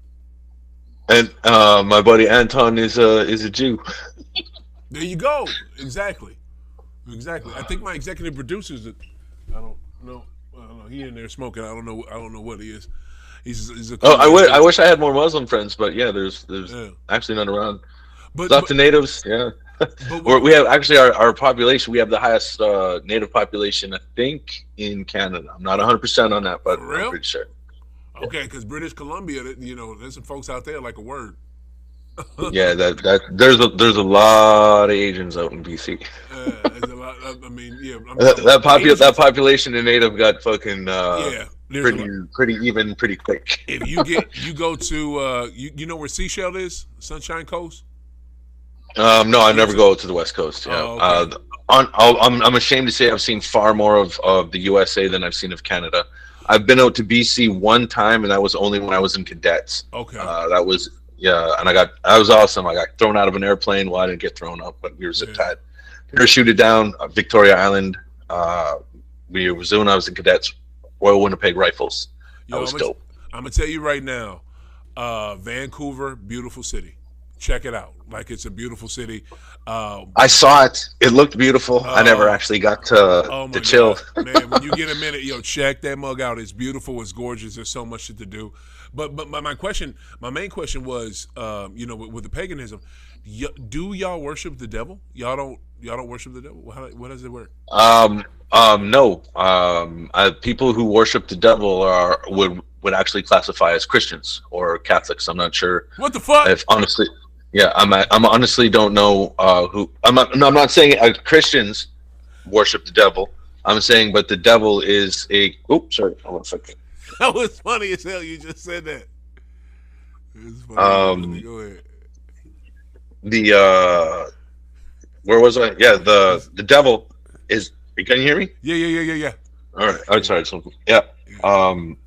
[SPEAKER 2] And my buddy Anton is a Jew.
[SPEAKER 1] There you go. Exactly. I think my executive producer's I don't know. I don't know. He in there smoking. I don't know. What he is. He's a.
[SPEAKER 2] Oh, I wish I had more Muslim friends, but yeah, there's
[SPEAKER 1] Yeah.
[SPEAKER 2] actually none around.
[SPEAKER 1] But,
[SPEAKER 2] Lots of natives, yeah. We have actually our population. We have the highest native population, I think, in Canada. I'm not 100% on that, but
[SPEAKER 1] For real?
[SPEAKER 2] I'm pretty sure.
[SPEAKER 1] okay, because British Columbia, there's some folks out there like a word.
[SPEAKER 2] Yeah, that there's a lot of Asians out in BC.
[SPEAKER 1] There's a lot. I mean, yeah.
[SPEAKER 2] That population in native got fucking
[SPEAKER 1] Yeah. There's a lot.
[SPEAKER 2] pretty even pretty quick.
[SPEAKER 1] If you go to you know where Seashell is, Sunshine Coast.
[SPEAKER 2] No, I never go to the West Coast. Yeah.
[SPEAKER 1] Oh, okay.
[SPEAKER 2] I'm ashamed to say I've seen far more of the USA than I've seen of Canada. I've been out to BC one time, and that was only when I was in cadets.
[SPEAKER 1] Okay.
[SPEAKER 2] That was and that was awesome. I got thrown out of an airplane. Well, I didn't get thrown up, but we were zip tied, parachuted down Victoria Island. We were Zune. I was in cadets, Royal Winnipeg Rifles. That was dope.
[SPEAKER 1] I'm gonna tell you right now, Vancouver, beautiful city. Check it out. Like it's a beautiful city.
[SPEAKER 2] I saw it. It looked beautiful. I never actually got to chill.
[SPEAKER 1] God. Man, when you get a minute, check that mug out. It's beautiful. It's gorgeous. There's so much shit to do. But my main question was, with the paganism, do y'all worship the devil? Y'all don't worship the devil. How does it work?
[SPEAKER 2] No. People who worship the devil would actually classify as Christians or Catholics. I'm not sure.
[SPEAKER 1] What the fuck?
[SPEAKER 2] If honestly, yeah, I'm honestly don't know who. I'm not saying Christians worship the devil. I'm saying, but the devil is a. Oops, sorry. Hold on a second.
[SPEAKER 1] That was funny as hell. You just said that. It's funny. Go ahead.
[SPEAKER 2] Where was I? Yeah, the devil is. Can you hear me?
[SPEAKER 1] Yeah.
[SPEAKER 2] All right. I'm sorry. Yeah.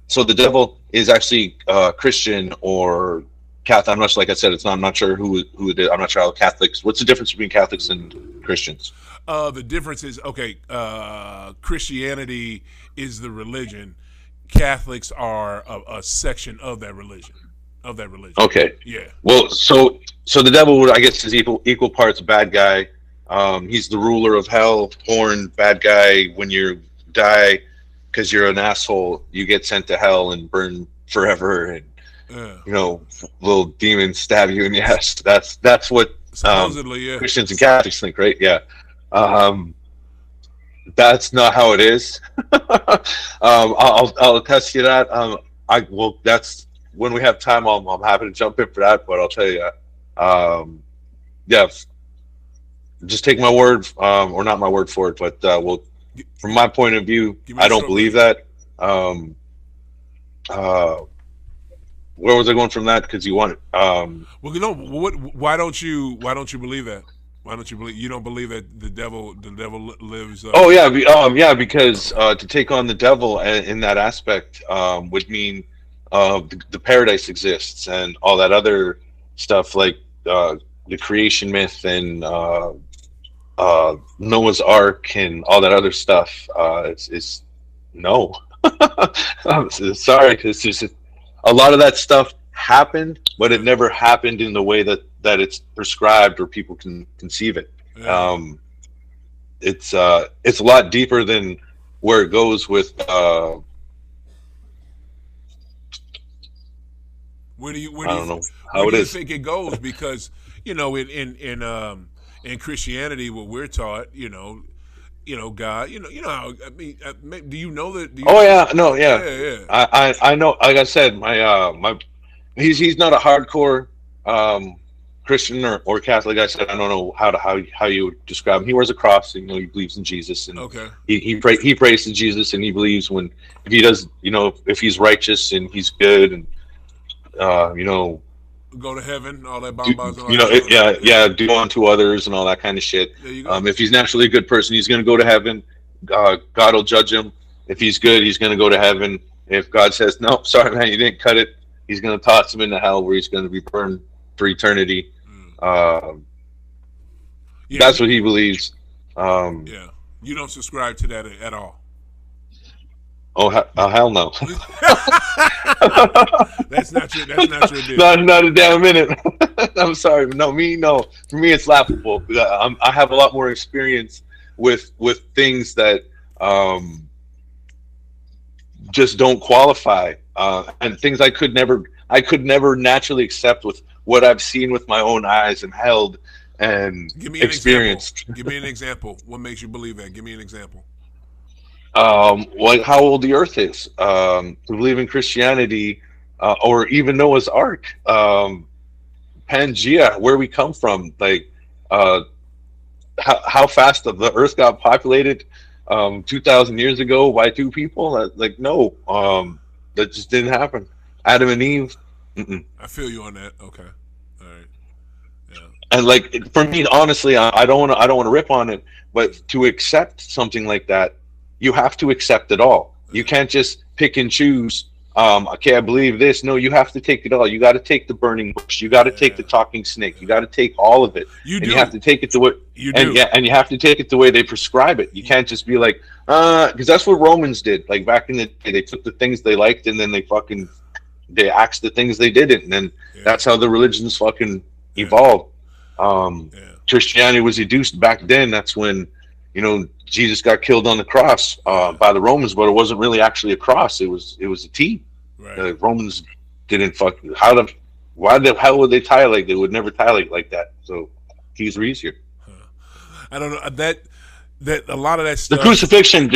[SPEAKER 2] So the devil is actually Christian or Catholic. I'm not sure, like I said, I'm not sure who it is. I'm not sure how Catholics. What's the difference between Catholics and Christians?
[SPEAKER 1] The difference is Christianity is the religion. Catholics are a section of that religion.
[SPEAKER 2] Okay.
[SPEAKER 1] Yeah.
[SPEAKER 2] Well, so the devil, I guess, is equal parts bad guy He's the ruler of hell, horn, bad guy. When you die because you're an asshole, you get sent to hell and burn forever. And
[SPEAKER 1] Yeah.
[SPEAKER 2] little demons stab you in the ass. That's what
[SPEAKER 1] Supposedly, yeah.
[SPEAKER 2] Christians and Catholics think, right? Yeah. That's not how it is. I'll attest to that. That's when we have time. I'm happy to jump in for that. But I'll tell you, yeah, just take my word, or not my word for it. But from my point of view, I don't believe that. Where was I going from that? Because you want it.
[SPEAKER 1] Why don't you believe that? Why don't you believe? You don't believe that the devil lives?
[SPEAKER 2] Oh yeah, yeah. Because to take on the devil in that aspect would mean the paradise exists and all that other stuff, like the creation myth and Noah's Ark and all that other stuff. It's no. I'm sorry, because just a lot of that stuff happened, but it never happened in the way that it's prescribed or people can conceive it.
[SPEAKER 1] Yeah.
[SPEAKER 2] It's a lot deeper than where it goes with.
[SPEAKER 1] Where do you think it goes? Because in Christianity, what we're taught, God, how, I mean, do you know that?
[SPEAKER 2] Oh yeah, no, yeah.
[SPEAKER 1] Yeah.
[SPEAKER 2] I know. Like I said, my he's not a hardcore Christian or Catholic. I said I don't know how you would describe him. He wears a cross. He believes in Jesus, and
[SPEAKER 1] okay.
[SPEAKER 2] He prays to Jesus, and he believes if he does, if he's righteous and he's good, and
[SPEAKER 1] go to heaven, all that
[SPEAKER 2] do unto others and all that kind of shit. If he's naturally a good person, he's going to go to heaven. God will judge him. If he's good, he's going to go to heaven. If God says, no, sorry, man, you didn't cut it, he's going to toss him into hell where he's going to be burned for eternity. That's what he believes.
[SPEAKER 1] Yeah. You don't subscribe to that at all.
[SPEAKER 2] Oh hell no!
[SPEAKER 1] That's not your deal.
[SPEAKER 2] Not a damn minute. I'm sorry, no. For me, it's laughable. I have a lot more experience with things that just don't qualify, and things I could never naturally accept with what I've seen with my own eyes and held and experienced.
[SPEAKER 1] Give me an example. What makes you believe that? Give me an example.
[SPEAKER 2] Like how old the Earth is, to believe in Christianity, or even Noah's Ark, Pangea, where we come from, like how fast the Earth got populated 2,000 years ago by two people. No, that just didn't happen. Adam and Eve. Mm-mm.
[SPEAKER 1] I feel you on that. Okay, all right, yeah.
[SPEAKER 2] And like for me, honestly, I don't want to rip on it, but to accept something like that, you have to accept it all. You can't just pick and choose. Okay, I believe this. No, you have to take it all. You got to take the burning bush. You got to take the talking snake. You got to take all of it. You have to take it the way. And you have to take it the way they prescribe it. You can't just be like, because that's what Romans did. Like back in the day, they took the things they liked and then they axed the things they didn't, and then that's how the religions fucking evolved. Christianity was reduced back then. That's when Jesus got killed on the cross by the Romans, but it wasn't really actually a cross. It was a T.
[SPEAKER 1] Right.
[SPEAKER 2] The Romans didn't why the hell would they tie like they would never tie like that? So T's were easier.
[SPEAKER 1] I don't know that a lot of that stuff.
[SPEAKER 2] The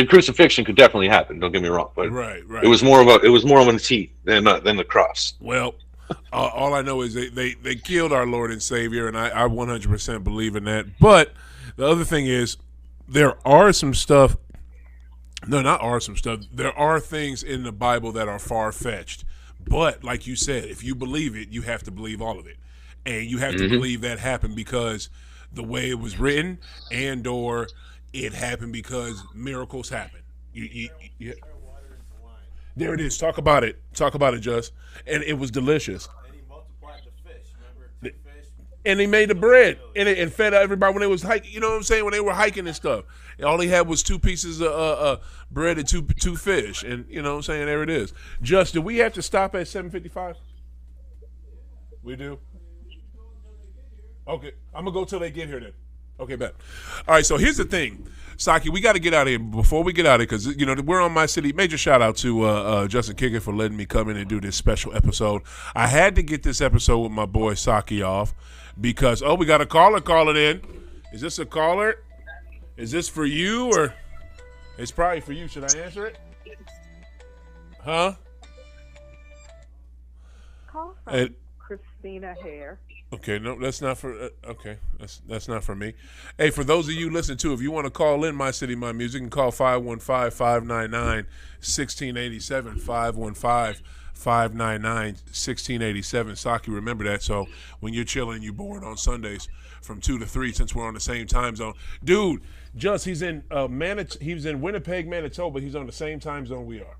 [SPEAKER 2] crucifixion could definitely happen. Don't get me wrong, but
[SPEAKER 1] right.
[SPEAKER 2] It was more of a T than the cross.
[SPEAKER 1] Well, all I know is they killed our Lord and Savior, and I 100% believe in that. But the other thing is, there are some stuff. No, not are some stuff. There are things in the Bible that are far-fetched. But like you said, if you believe it, you have to believe all of it. And you have to believe that happened because the way it was written, and or it happened because miracles happen. There it is. Talk about it, Just. And it was delicious.
[SPEAKER 3] And he multiplied the fish. Remember, 2 fish?
[SPEAKER 1] And he made the bread and fed everybody when they was hiking. You know what I'm saying? When they were hiking and stuff. And all he had was 2 pieces of bread and two fish. And you know what I'm saying? There it is. Just, do we have to stop at 7:55? We do? Okay. I'm going to go till they get here then. Okay, bet. All right, so here's the thing. Saki, we got to get out of here. Before we get out of here, because, we're on My City. Major shout out to Justin Kicker for letting me come in and do this special episode. I had to get this episode with my boy Saki off because, we got a caller calling in. Is this a caller? Is this for you or? It's probably for you. Should I answer it? Huh?
[SPEAKER 4] Call from Christina Hare.
[SPEAKER 1] Okay, no, that's not for. Okay, that's not for me. Hey, for those of you listening too, if you want to call in My City, My Music, you can call 515-599-1687, 515-599-1687. Saki, remember that. So when you're chilling, you're bored on Sundays from 2 to 3, since we're on the same time zone. Dude, he's in he's in Winnipeg, Manitoba. He's on the same time zone we are.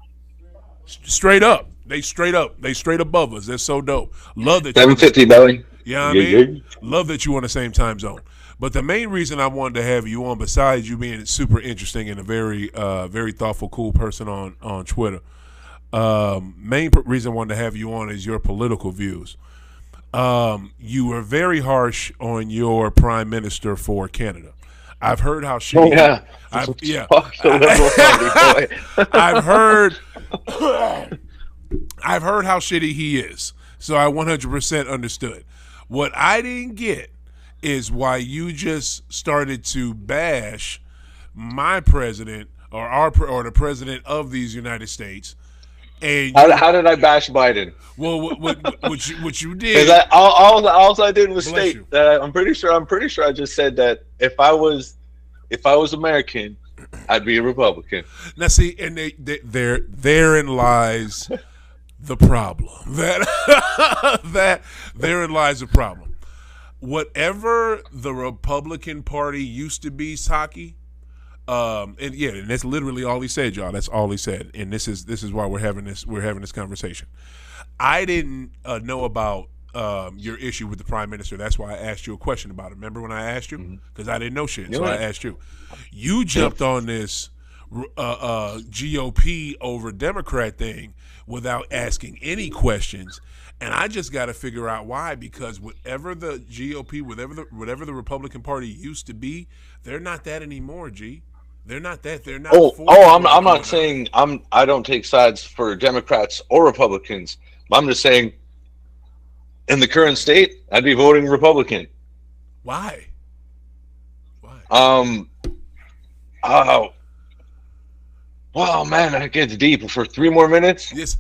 [SPEAKER 1] Straight up. They straight above us. They're so dope. Love that.
[SPEAKER 2] 750, belly.
[SPEAKER 1] You know what I mean? Love that you're on the same time zone. But the main reason I wanted to have you on, besides you being super interesting and a very very thoughtful, cool person on Twitter, reason I wanted to have you on is your political views. You were very harsh on your prime minister for Canada. I've heard how shitty.
[SPEAKER 2] Oh, yeah.
[SPEAKER 1] I've heard how shitty he is. So I 100% understood. What I didn't get is why you just started to bash my president or the president of these United States. And
[SPEAKER 2] how did I bash Biden?
[SPEAKER 1] Well, what you did?
[SPEAKER 2] All I did was
[SPEAKER 1] Bless
[SPEAKER 2] state
[SPEAKER 1] you.
[SPEAKER 2] that I'm pretty sure I just said that if I was American, I'd be a Republican.
[SPEAKER 1] Now see, and therein lies the problem. Therein lies the problem. Whatever the Republican Party used to be, Saki, and that's literally all he said, y'all. That's all he said, and this is why we're having this conversation. I didn't know about your issue with the prime minister. That's why I asked you a question about it. Remember when I asked you? Because I didn't know shit, so I asked you. You jumped on this GOP over Democrat thing without asking any questions, and I just got to figure out why. Because whatever the GOP, whatever the Republican Party used to be, they're not that anymore. G, they're not that. They're not.
[SPEAKER 2] I'm not saying I don't take sides for Democrats or Republicans. I'm just saying, in the current state, I'd be voting Republican.
[SPEAKER 1] Why?
[SPEAKER 2] Wow, man, that gets deep. For 3 more minutes?
[SPEAKER 1] Yes.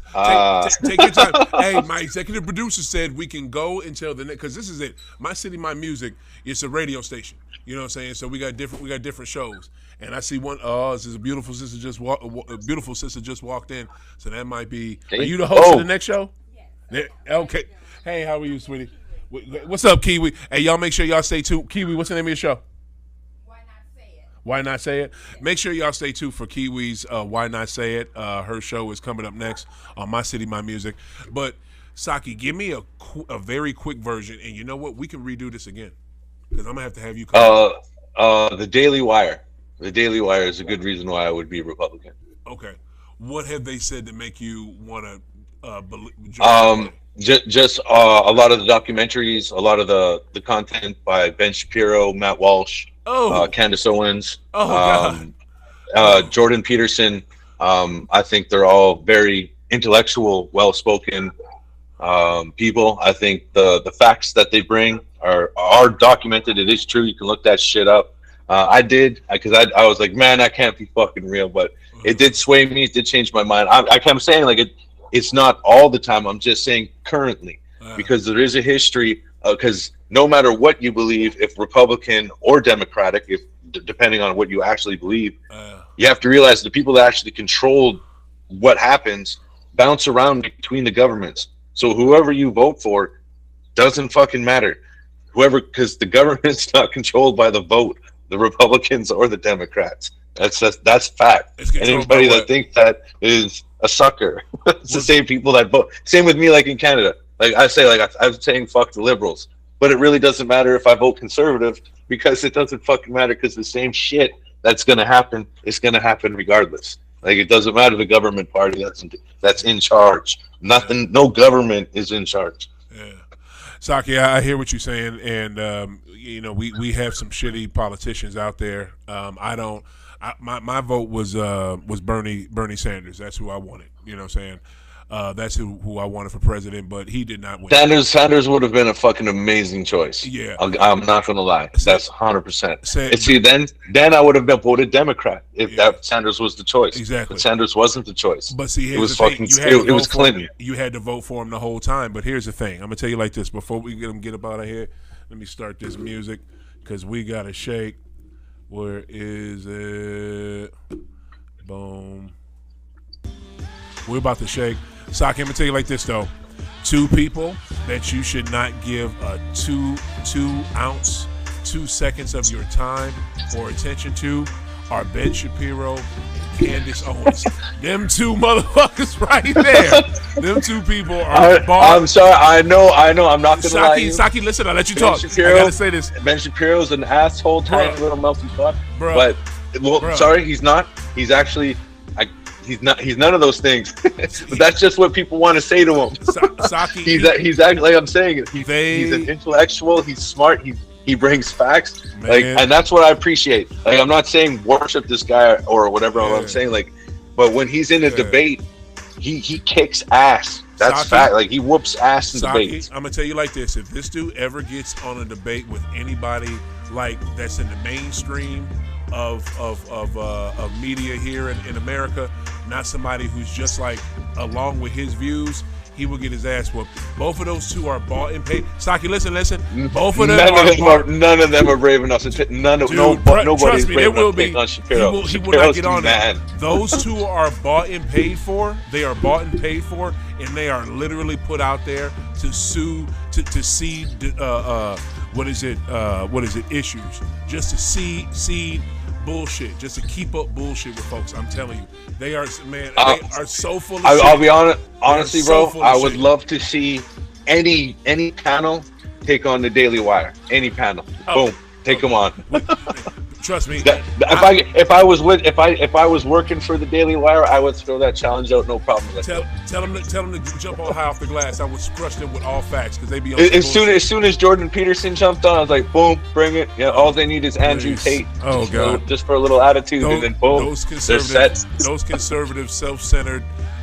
[SPEAKER 1] Take your time. Hey, my executive producer said we can go until the next, because this is it. My City, My Music. It's a radio station. You know what I'm saying? So we got different shows. And I see one. Oh, this is a beautiful sister just walked in. So that might be. Are you the host of the next show? Yes. Okay. Hey, how are you, sweetie? What's up, Kiwi? Hey, y'all make sure y'all stay tuned. Kiwi, what's the name of your show? Why Not Say It? Make sure y'all stay tuned for Kiwi's Why Not Say It. Her show is coming up next on My City, My Music. But, Saki, give me a very quick version. And you know what? We can redo this again. Because I'm going to have you come.
[SPEAKER 2] The Daily Wire. The Daily Wire is a good reason why I would be a Republican.
[SPEAKER 1] Okay. What have they said to make you want to believe?
[SPEAKER 2] Just a lot of the documentaries, a lot of the content by Ben Shapiro, Matt Walsh, Candace Owens, Jordan Peterson. I think they're all very intellectual, well-spoken people. I think the facts that they bring are documented. It is true. You can look that shit up. I did, because I was like, man, that can't be fucking real. But it did sway me. It did change my mind. I'm saying, like, it's not all the time. I'm just saying currently, because there is a history. Because no matter what you believe, if Republican or Democratic, if depending on what you actually believe, you have to realize the people that actually control what happens bounce around between the governments. So whoever you vote for doesn't fucking matter. Because the government's not controlled by the vote, the Republicans or the Democrats. That's fact. And anybody that thinks that is a sucker. It's the same people that vote. Same with me, like in Canada. Like I say, like I'm saying, fuck the liberals. But it really doesn't matter if I vote conservative, because it doesn't fucking matter, because the same shit that's going to happen is going to happen regardless. Like, it doesn't matter the government party that's in charge. No government is in charge.
[SPEAKER 1] Yeah. Saki, I hear what you're saying, and we have some shitty politicians out there. I don't. My vote was Bernie Sanders. That's who I wanted. You know what I'm saying? That's who I wanted for president, but he did not win.
[SPEAKER 2] Sanders would have been a fucking amazing choice.
[SPEAKER 1] Yeah,
[SPEAKER 2] I'm not gonna lie. That's 100%. See, then I would have been voted Democrat if that Sanders was the choice.
[SPEAKER 1] Exactly.
[SPEAKER 2] But Sanders wasn't the choice.
[SPEAKER 1] But see,
[SPEAKER 2] it was fucking. It was Clinton.
[SPEAKER 1] You had to vote for him the whole time. But here's the thing. I'm gonna tell you like this. Before we get up out of here, let me start this music because we gotta shake. Where is it? Boom. We're about to shake. Saki, I'm gonna tell you like this though. 2 people that you should not give a 2 seconds of your time or attention to are Ben Shapiro and Candace Owens. Them 2 motherfuckers right there. Them 2 people are
[SPEAKER 2] I'm sorry. I know. I'm not gonna lie to you.
[SPEAKER 1] Saki, listen, I'll let you talk.
[SPEAKER 2] Shapiro,
[SPEAKER 1] I gotta say this.
[SPEAKER 2] Ben Shapiro's an asshole, tiny little melty fuck. But sorry, he's not. He's actually. He's not. He's none of those things. But that's just what people want to say to him.
[SPEAKER 1] Saki,
[SPEAKER 2] he's actually, like I'm saying, he's an intellectual. He's smart. He brings facts. Man. Like, and that's what I appreciate. Like, I'm not saying worship this guy or whatever. Yeah. I'm saying, like, but when he's in a debate, he kicks ass. That's fact. Like, he whoops ass in debates.
[SPEAKER 1] I'm gonna tell you like this: if this dude ever gets on a debate with anybody like that's in the mainstream of media here in America, not somebody who's just like along with his views, he will get his ass whooped. Both of those 2 are bought and paid. Saki, listen. Both of them
[SPEAKER 2] none of them are brave enough to take. Nobody's brave enough to take on Shapiro.
[SPEAKER 1] He will not get on that. Those 2 are bought and paid for. They are bought and paid for, and they are literally put out there to sue to see issues, just to seed bullshit, just to keep up bullshit with folks. I'm telling you, they are they are so full of shit.
[SPEAKER 2] I'll be honestly, bro. I would love to see any panel take on the Daily Wire. Any panel, boom, take them on.
[SPEAKER 1] Trust me.
[SPEAKER 2] If I was working for the Daily Wire, I would throw that challenge out, no problem.
[SPEAKER 1] Tell them to jump on high off the glass. I would crush them with all facts because they be on
[SPEAKER 2] as soon as Jordan Peterson jumped on, I was like, boom, bring it. Yeah, all they need is Andrew Tate.
[SPEAKER 1] Oh god,
[SPEAKER 2] just for a little attitude, and then boom, they're set.
[SPEAKER 1] Those conservative, self-centered.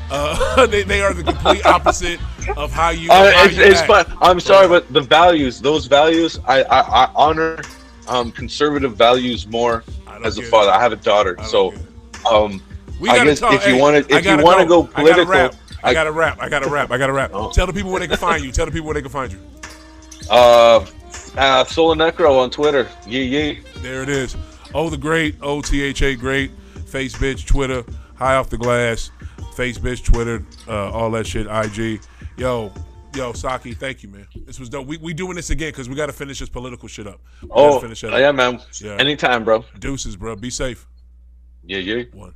[SPEAKER 1] They are the complete opposite of how you.
[SPEAKER 2] It's fun. I'm sorry, but those values, I honor. Conservative values more as a father. I have a daughter, so I guess if you want to go political,
[SPEAKER 1] I gotta rap. Oh. Tell the people where they can find you.
[SPEAKER 2] Soul Necro on Twitter. Yeah.
[SPEAKER 1] There it is. The great OTHA great. Face bitch Twitter. High off the glass. Face bitch Twitter. All that shit. IG. Yo, Saki, thank you, man. This was dope. We doing this again because we got to finish this political shit up.
[SPEAKER 2] Yeah, man. Yeah. Anytime, bro.
[SPEAKER 1] Deuces, bro. Be safe.
[SPEAKER 2] Yeah.
[SPEAKER 1] 1.